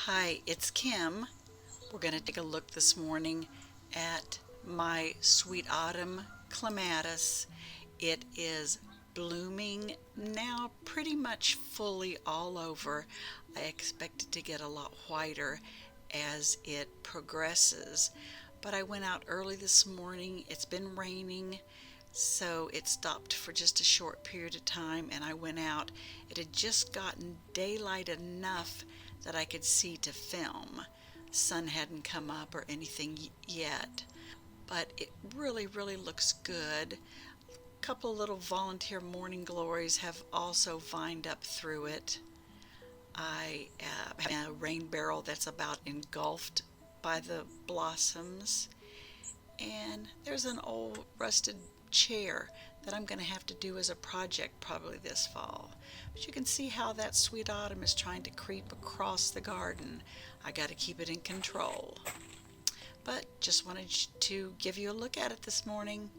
Hi, it's Kim. We're going to take a look this morning at my sweet autumn clematis. It is blooming now pretty much fully all over. I expect it to get a lot whiter as it progresses. But I went out early this morning. It's been raining, so it stopped for just a short period of time, and I went out. It had just gotten daylight enough that I could see to film. Sun hadn't come up or anything yet, but it really looks good. A couple of little volunteer morning glories have also vined up through it. I have a rain barrel that's about engulfed by the blossoms, and there's an old rusted chair that I'm going to have to do as a project probably this fall. But you can see how that sweet autumn is trying to creep across the garden. I got to keep it in control. But just wanted to give you a look at it this morning.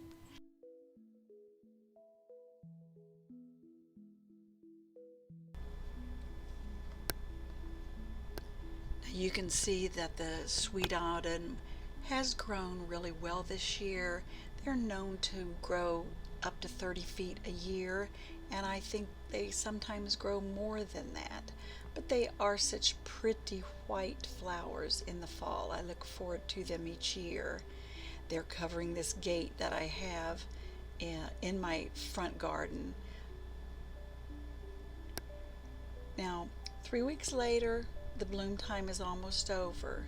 You can see that the sweet autumn has grown really well this year. They're known to grow up to 30 feet a year, and I think they sometimes grow more than that. But they are such pretty white flowers in the fall. I look forward to them each year. They're covering this gate that I have in my front garden. Now, 3 weeks later, the bloom time is almost over.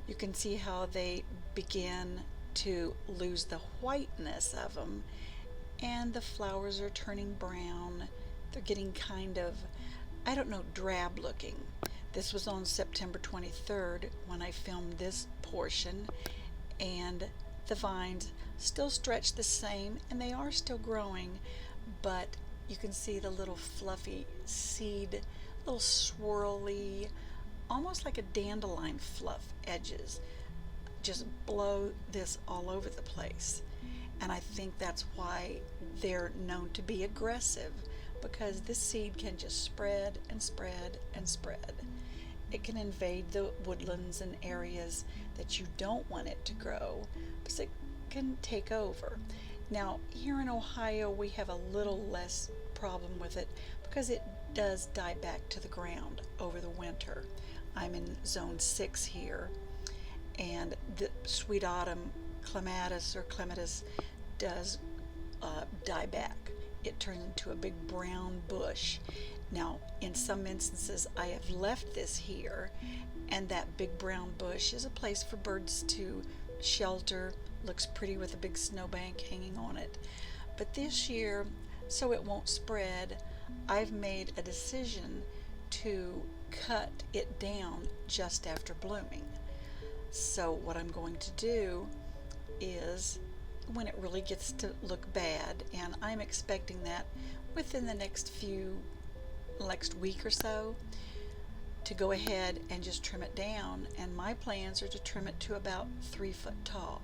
You can see how they begin to lose the whiteness of them, and the flowers are turning brown. They're getting kind of, I don't know, drab looking. This was on September 23rd when I filmed this portion, and the vines still stretch the same and they are still growing, but you can see the little fluffy seed, little swirly, almost like a dandelion fluff edges just blow this all over the place. And I think that's why they're known to be aggressive, because this seed can just spread and spread and spread. It can invade the woodlands and areas that you don't want it to grow, because it can take over. Now, here in Ohio, we have a little less problem with it because it does die back to the ground over the winter. I'm in zone 6 here, and the sweet autumn clematis does die back. It turns into a big brown bush. Now, in some instances, I have left this here, and that big brown bush is a place for birds to shelter. Looks pretty with a big snowbank hanging on it. But this year, so it won't spread, I've made a decision to cut it down just after blooming. So what I'm going to do is, when it really gets to look bad, and I'm expecting that within the next week or so, to go ahead and just trim it down. And my plans are to trim it to about 3 foot tall.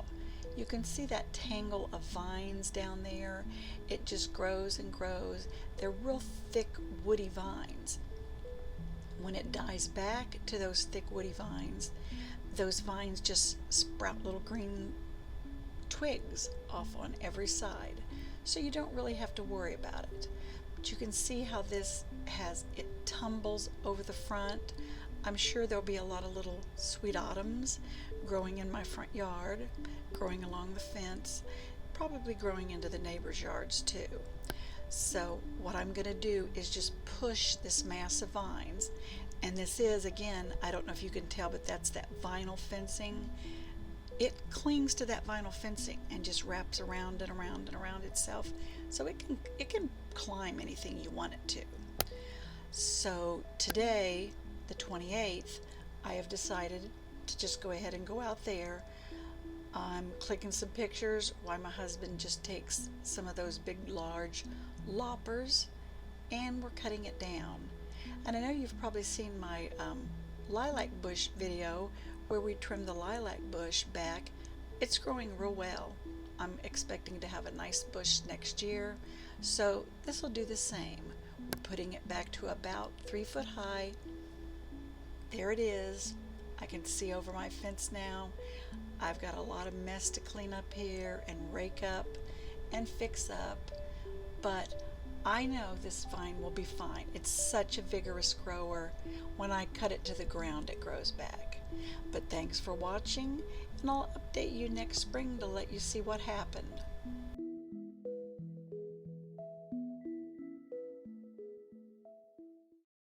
You can see that tangle of vines down there. It just grows and grows. They're real thick woody vines. When it dies back to those thick woody vines, those vines just sprout little green twigs off on every side, so you don't really have to worry about it. But you can see how it tumbles over the front. I'm sure there'll be a lot of little sweet autumns growing in my front yard, growing along the fence, probably growing into the neighbors' yards too. So what I'm going to do is just push this mass of vines, and this is, again, I don't know if you can tell, but that's that vinyl fencing. It clings to that vinyl fencing and just wraps around and around and around itself, so it can climb anything you want it to. So today, the 28th, I have decided to just go ahead and go out there. I'm clicking some pictures while my husband just takes some of those big large loppers, and we're cutting it down. And I know you've probably seen my lilac bush video where we trimmed the lilac bush back. It's growing real well. I'm expecting to have a nice bush next year, so this will do the same. We're putting it back to about 3 foot high, There it is. I can see over my fence now. I've got a lot of mess to clean up here and rake up and fix up, but I know this vine will be fine. It's such a vigorous grower. When I cut it to the ground, it grows back. But thanks for watching, and I'll update you next spring to let you see what happened.